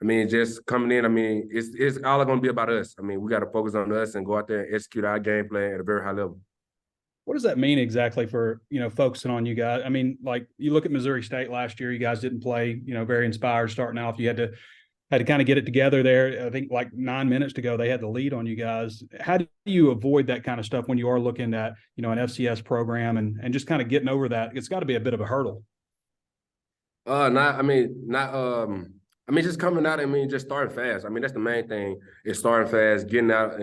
I mean, just coming in, I mean, it's all going to be about us. I mean, we got to focus on us and go out there and execute our game plan at a very high level. What does that mean exactly for, focusing on you guys? I mean, like you look at Missouri State last year, you guys didn't play, very inspired starting off. You had to kind of get it together there. I think like 9 minutes to go, they had the lead on you guys. How do you avoid that kind of stuff when you are looking at, an FCS program and just kind of getting over that? It's got to be a bit of a hurdle. Just coming out. I mean, just starting fast. I mean, that's the main thing. Is starting fast, getting out,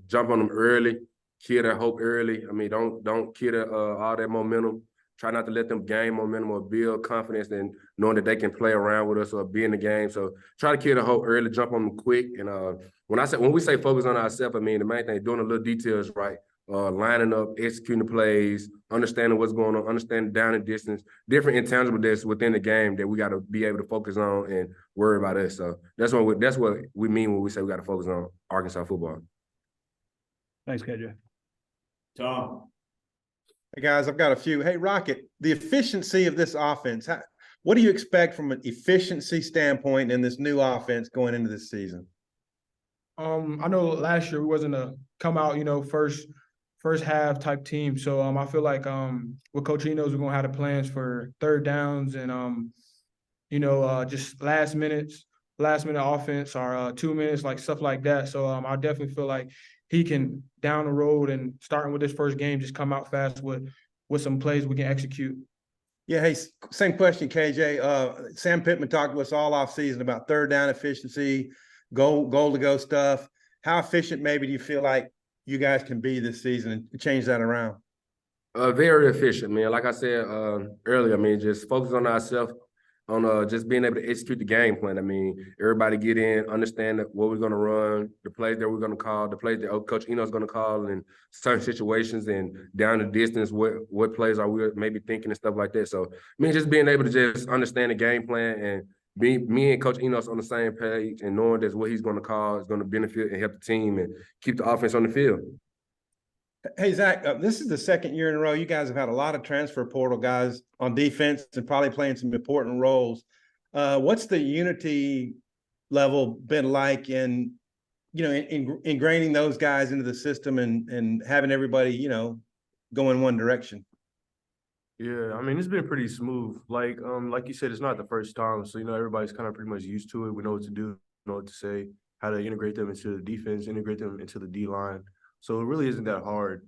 jump on them early, kill their hope early. I mean, don't kill all that momentum. Try not to let them gain momentum or build confidence and knowing that they can play around with us or be in the game. So try to kill the hope early, jump on them quick. And when we say focus on ourselves, I mean the main thing, doing the little details right. Lining up, executing the plays, understanding what's going on, understanding down and distance, different intangible that's within the game that we got to be able to focus on and worry about us. So that's what we mean when we say we got to focus on Arkansas football. Thanks, KJ. Tom. Hey, guys, I've got a few. Hey, Rocket, the efficiency of this offense, what do you expect from an efficiency standpoint in this new offense going into this season? I know last year we wasn't a come out, first half type team. So I feel like with Coach E knows we're gonna have the plans for third downs and just last minute offense or 2 minutes, like stuff like that. So I definitely feel like he can down the road and starting with this first game, just come out fast with some plays we can execute. Yeah, hey, same question, KJ. Sam Pittman talked to us all off season about third down efficiency, goal to go stuff. How efficient maybe do you feel like you guys can be this season and change that around? Very efficient, man. Like I said earlier, I mean, just focus on ourselves, on just being able to execute the game plan. I mean, everybody get in, understand what we're going to run, the plays that we're going to call, the plays that Coach Eno's going to call in certain situations and down the distance, what plays are we maybe thinking and stuff like that. So, I mean, just being able to just understand the game plan and me and Coach Enos on the same page and knowing that what he's going to call is going to benefit and help the team and keep the offense on the field. Hey, Zach, this is the second year in a row. You guys have had a lot of transfer portal guys on defense and probably playing some important roles. What's the unity level been like in ingraining those guys into the system and having everybody, go in one direction? Yeah, I mean, it's been pretty smooth. Like you said, it's not the first time. So, everybody's kind of pretty much used to it. We know what to do, know what to say, how to integrate them into the defense, integrate them into the D-line. So it really isn't that hard.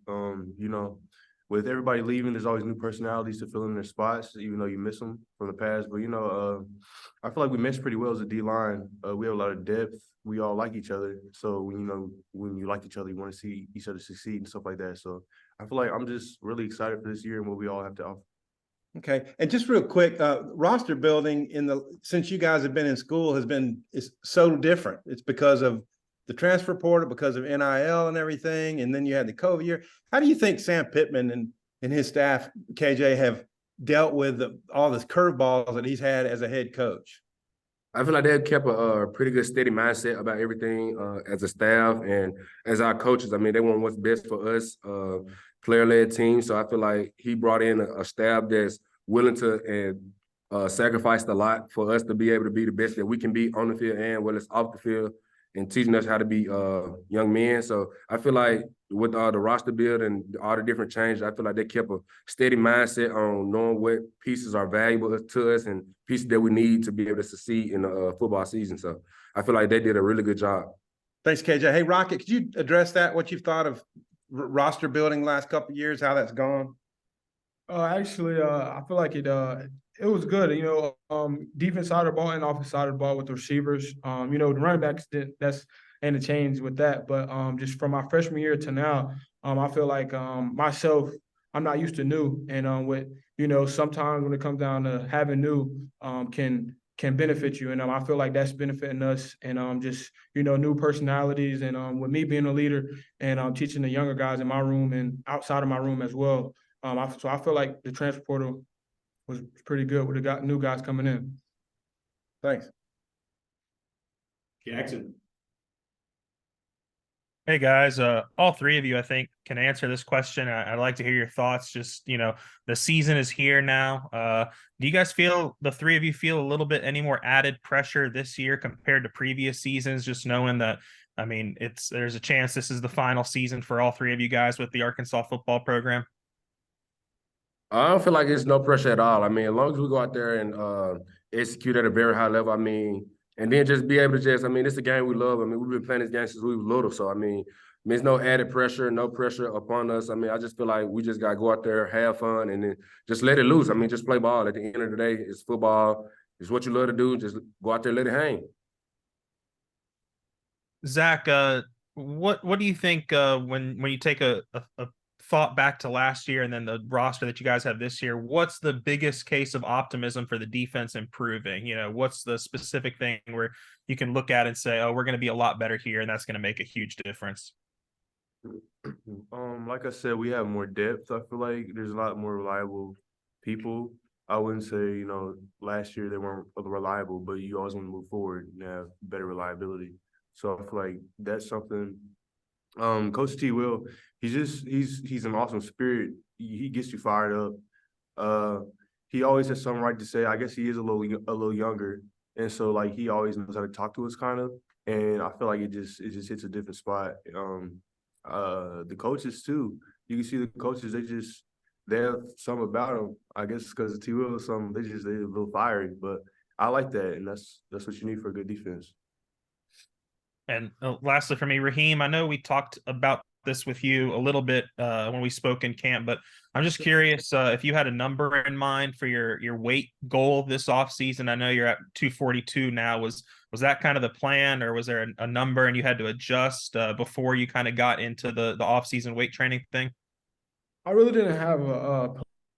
With everybody leaving, there's always new personalities to fill in their spots, even though you miss them from the past. But, I feel like we mesh pretty well as a D-line. We have a lot of depth. We all like each other. So, when you like each other, you want to see each other succeed and stuff like that. So I feel like I'm just really excited for this year and what we all have to offer. Okay. And just real quick, roster building since you guys have been in school is so different. It's because of the transfer portal, because of NIL and everything, and then you had the COVID year. How do you think Sam Pittman and his staff, KJ, have dealt with all this curveballs that he's had as a head coach? I feel like they've kept a pretty good, steady mindset about everything as a staff and as our coaches. I mean, they want what's best for us, player-led team. So I feel like he brought in a staff that's willing to and sacrificed a lot for us to be able to be the best that we can be on the field and whether it's off the field, and teaching us how to be young men. So I feel like with the roster build and all the different changes, I feel like they kept a steady mindset on knowing what pieces are valuable to us and pieces that we need to be able to succeed in the football season. So I feel like they did a really good job. Thanks, KJ. Hey, Rocket, could you address that, what you've thought of roster building last couple of years, how that's gone? I feel like it was good. Defense side of the ball and offense side of the ball with the receivers. The running backs that's ain't a change with that. But just from my freshman year to now, I feel like myself, I'm not used to new, and with sometimes when it comes down to having new, can benefit you, and I feel like that's benefiting us, and just new personalities, and with me being a leader and teaching the younger guys in my room and outside of my room as well. So I feel like the transfer portal was pretty good with the new guys coming in. Thanks. Jackson. Hey guys, all three of you, I think, can answer this question. I'd like to hear your thoughts. Just, the season is here now. Do you guys feel, the three of you feel a little bit any more added pressure this year compared to previous seasons? Just knowing that, I mean, there's a chance this is the final season for all three of you guys with the Arkansas football program. I don't feel like it's no pressure at all. I mean, as long as we go out there and execute at a very high level, I mean, and then just be able to I mean, it's a game we love. I mean, we've been playing this game since we were little. So, I mean, there's no added pressure, no pressure upon us. I mean, I just feel like we just got to go out there, have fun, and then just let it loose. I mean, just play ball. At the end of the day, it's football. It's what you love to do. Just go out there, let it hang. Zach, what do you think when you take a thought back to last year and then the roster that you guys have this year? What's the biggest case of optimism for the defense improving? What's the specific thing where you can look at and say, oh, we're going to be a lot better here, and that's going to make a huge difference? Like I said, we have more depth. I feel like there's a lot more reliable people. I wouldn't say, last year they weren't reliable, but you always want to move forward and have better reliability. So I feel like that's something. Coach T Will, he's an awesome spirit. He gets you fired up. He always has something right to say. I guess he is a little younger, and so like he always knows how to talk to us, kind of. And I feel like it just hits a different spot. The coaches too. You can see the coaches. They have something about them. I guess because T Will or something. They're a little fiery, but I like that, and that's what you need for a good defense. And lastly, for me, Raheem, I know we talked about this with you a little bit when we spoke in camp, but I'm just curious if you had a number in mind for your weight goal this offseason. I know you're at 242 now. Was that kind of the plan, or was there a number and you had to adjust before you kind of got into the offseason weight training thing? I really didn't have a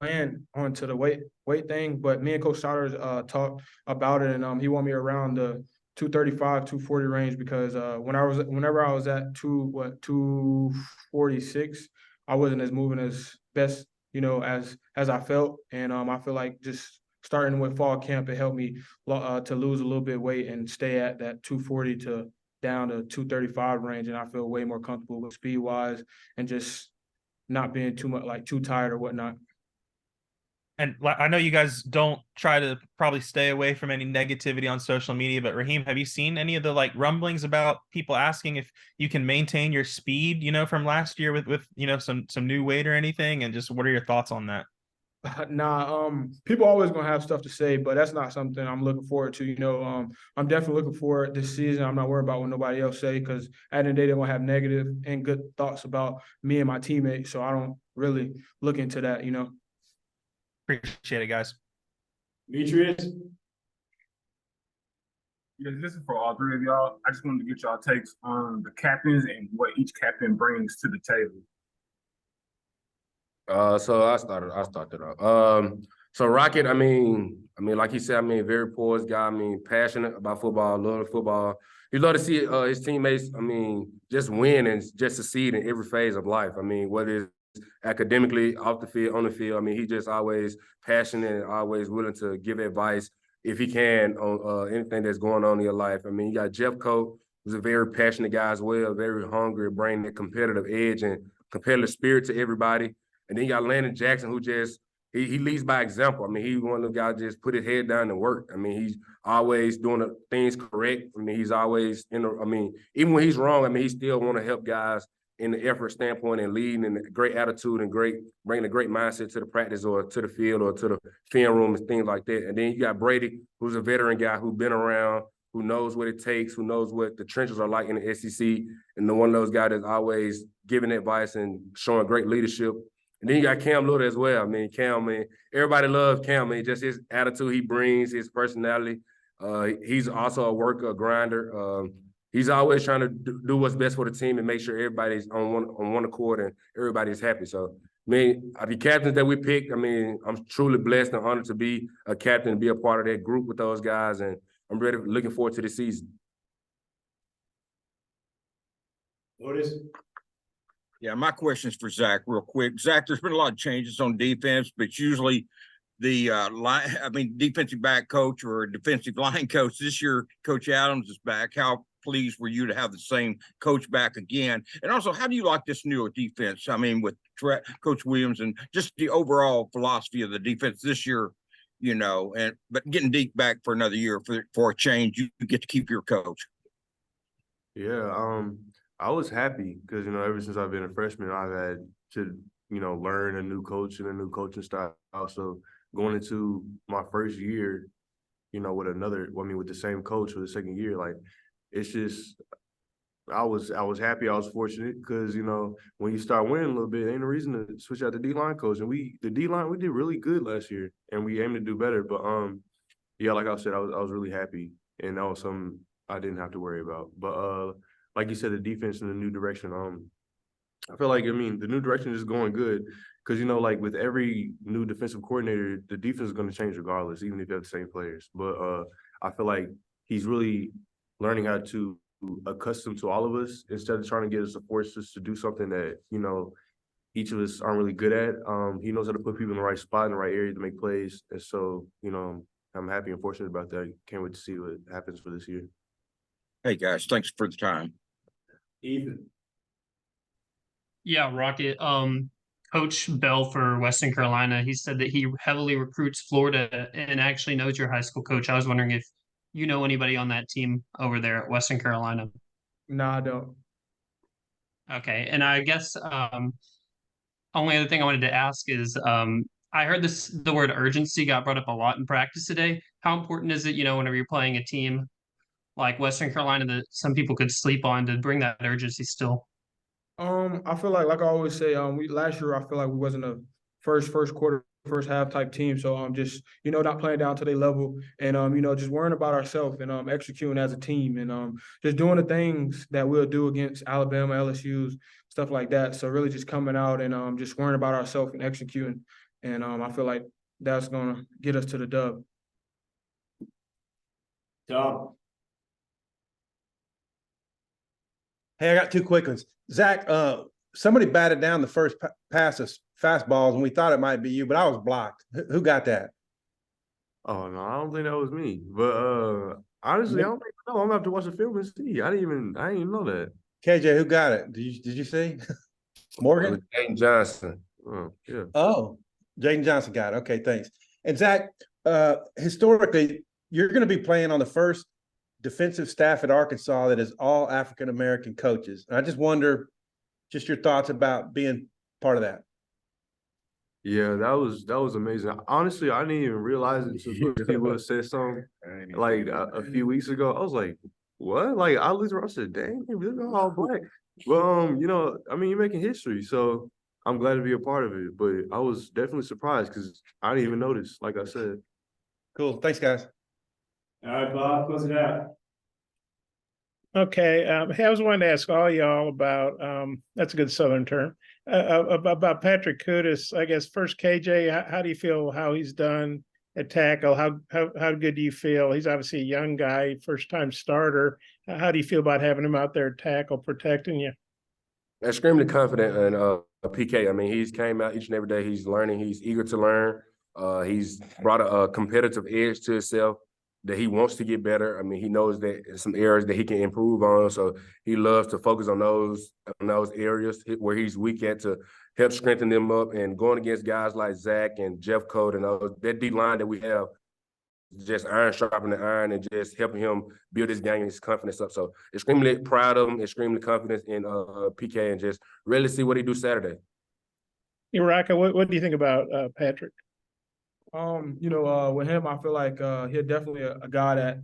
plan onto the weight thing, but me and Coach Saunders talked about it, and he wanted me around the 235, 240 range because whenever I was at 246, I wasn't as moving as best, as I felt. And I feel like just starting with fall camp, it helped me to lose a little bit of weight and stay at that 240 to down to 235 range. And I feel way more comfortable with speed wise and just not being too much too tired or whatnot. And I know you guys don't try to probably stay away from any negativity on social media, but Raheem, have you seen any of the rumblings about people asking if you can maintain your speed, from last year with some new weight or anything? And just what are your thoughts on that? Nah, people always gonna have stuff to say, but that's not something I'm looking forward to. I'm definitely looking forward this season. I'm not worried about what nobody else say because at the end of the day, they're gonna have negative and good thoughts about me and my teammates. So I don't really look into that. Appreciate it, guys. Demetrius? Yeah, this is for all three of y'all. I just wanted to get y'all takes on the captains and what each captain brings to the table. So I started off. So Rocket, I mean, like he said, very poised guy. Passionate about football, love football. He love to see his teammates, just win and just succeed in every phase of life. Whether it's academically, off the field, on the field. He just always passionate and always willing to give advice if he can on anything that's going on in your life. You got Jeff Coat, who's a very passionate guy as well, very hungry, bringing that competitive edge and competitive spirit to everybody. And then you got Landon Jackson, who just he leads by example. He's one of the guys just put his head down and work. He's always doing the things correct. He's always even when he's wrong, he still want to help guys in the effort standpoint and leading and great attitude and bringing a great mindset to the practice or to the field or to the film room and things like that. And then you got Brady, who's a veteran guy who's been around, who knows what it takes, who knows what the trenches are like in the SEC, and one of those guys that's always giving advice and showing great leadership. And then you got Cam Little as well. Cam, everybody loves Cam. Just his attitude he brings, his personality. He's also a worker, a grinder. He's always trying to do what's best for the team and make sure everybody's on one accord and everybody's happy. So, the captains that we picked, I'm truly blessed and honored to be a captain and be a part of that group with those guys. And I'm looking forward to the season. Otis? Yeah, my question is for Zach real quick. Zach, there's been a lot of changes on defense, but usually the line, I mean, defensive back coach or defensive line coach. This year, Coach Adams is back. How pleased were you to have the same coach back again? And also, how do you like this newer defense? I mean, with Coach Williams and just the overall philosophy of the defense this year, you know, but getting Deke back for another year for a change, you get to keep your coach. Yeah, I was happy because, you know, ever since I've been a freshman, I've had to, you know, learn a new coach and a new coaching style. So going into my first year, you know, with the same coach for the second year, like, it's just, I was happy, I was fortunate because, you know, when you start winning a little bit, ain't no reason to switch out the D-line coach. And the D-line, we did really good last year and we aim to do better. But, yeah, like I said, I was really happy and that was something I didn't have to worry about. But, like you said, the defense in the new direction, I feel like, the new direction is going good because, you know, like with every new defensive coordinator, the defense is going to change regardless, even if you have the same players. But I feel like he's really learning how to accustom to all of us instead of trying to get us to force us to do something that, you know, each of us aren't really good at. He knows how to put people in the right spot, in the right area to make plays. And so, you know, I'm happy and fortunate about that. Can't wait to see what happens for this year. Hey, guys, thanks for the time. Ethan. Yeah, Rocket. Coach Bell for Western Carolina, he said that he heavily recruits Florida and actually knows your high school coach. I was wondering if you know anybody on that team over there at Western Carolina. No, I don't. Okay, and I guess only other thing I wanted to ask is I heard the word urgency got brought up a lot in practice today. How important is it, you know, whenever you're playing a team like Western Carolina that some people could sleep on to bring that urgency still? I feel like I always say, we last year I feel like we wasn't a first quarter, first half type team. So just, you know, not playing down to their level and you know, just worrying about ourselves and executing as a team and just doing the things that we'll do against Alabama, LSU's, stuff like that. So really just coming out and just worrying about ourselves and executing. And I feel like that's gonna get us to the dub. Tom. Hey, I got two quick ones. Zach, somebody batted down the first pass of fastballs, and we thought it might be you, but I was blocked. Who got that? Oh no, I don't think that was me. But honestly, I don't think I'm gonna have to watch the film and see. I didn't even know that. KJ, who got it? Did you see? Morgan? Jaden Johnson. Oh, yeah. Oh, Jaden Johnson got it. Okay, thanks. And Zach, historically, you're going to be playing on the first defensive staff at Arkansas that is all African-American coaches. And I just wonder, just your thoughts about being part of that. Yeah, that was amazing. Honestly, I didn't even realize it until people said something like a few weeks ago. I was like, what? Like I looked around, I said, dang, they really all black. But you know, you're making history, so I'm glad to be a part of it. But I was definitely surprised because I didn't even notice, like I said. Cool. Thanks, guys. All right, Bob, close it out. Okay, hey, I was wanting to ask all y'all about that's a good Southern term about Patrick Kudus. I guess first, KJ, how do you feel how he's done at tackle? How good do you feel? He's obviously a young guy, first time starter. How do you feel about having him out there at tackle protecting you? Extremely confident in PK. I mean, he's came out each and every day. He's learning. He's eager to learn. He's brought a competitive edge to himself that he wants to get better. I mean, he knows that some areas that he can improve on. So he loves to focus on those areas where he's weak at to help strengthen them up. And going against guys like Zach and Jeff Code and that D line that we have, just iron sharpening iron and just helping him build his game and his confidence up. So extremely proud of him, extremely confident in PK, and just really see what he do Saturday. Raka, what do you think about Patrick? You know, with him, I feel like he's definitely a guy that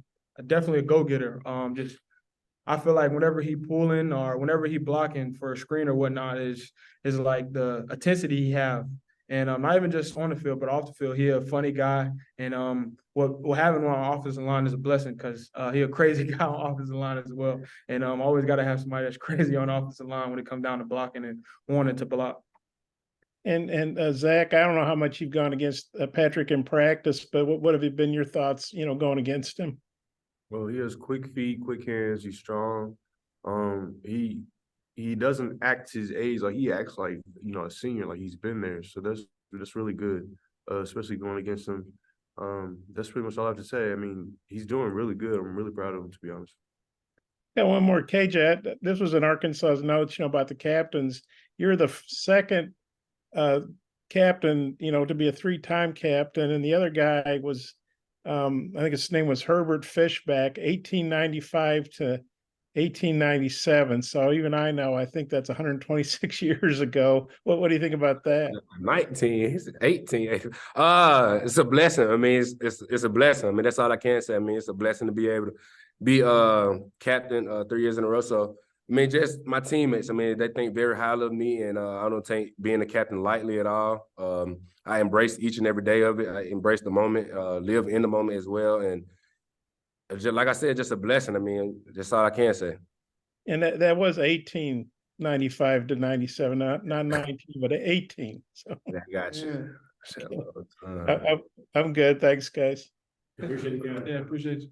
definitely a go-getter. I feel like whenever he pulling or whenever he blocking for a screen or whatnot is like the intensity he have. And not even just on the field, but off the field, he a funny guy. And what having him on offensive line is a blessing because he a crazy guy on offensive line as well. And always got to have somebody that's crazy on offensive line when it comes down to blocking and wanting to block. And Zach, I don't know how much you've gone against Patrick in practice, but what have been your thoughts, you know, going against him? Well, he has quick feet, quick hands. He's strong. He doesn't act his age. Like he acts like, you know, a senior, like he's been there. So that's really good. especially going against him. That's pretty much all I have to say. I mean, he's doing really good. I'm really proud of him, to be honest. Yeah, one more, KJ. This was in Arkansas's notes, about the captains. You're the second captain, to be a 3-time captain, and the other guy was, I think his name was Herbert Fishback, 1895 to 1897. So even I think that's 126 years ago. What do you think about that? 19, he's 18. It's a blessing. I mean, it's a blessing. I mean, that's all I can say. I mean, it's a blessing to be able to be captain 3 years in a row. So I mean, just my teammates, I mean, they think very highly of me, and I don't take being a captain lightly at all. I embrace each and every day of it. I embrace the moment, live in the moment as well. And just, like I said, just a blessing. I mean, that's all I can say. And that was 1895 to 97, not 19, but 18. So Yeah, I got you. I'm good. Thanks, guys. Appreciate it, Cam. Yeah, appreciate you.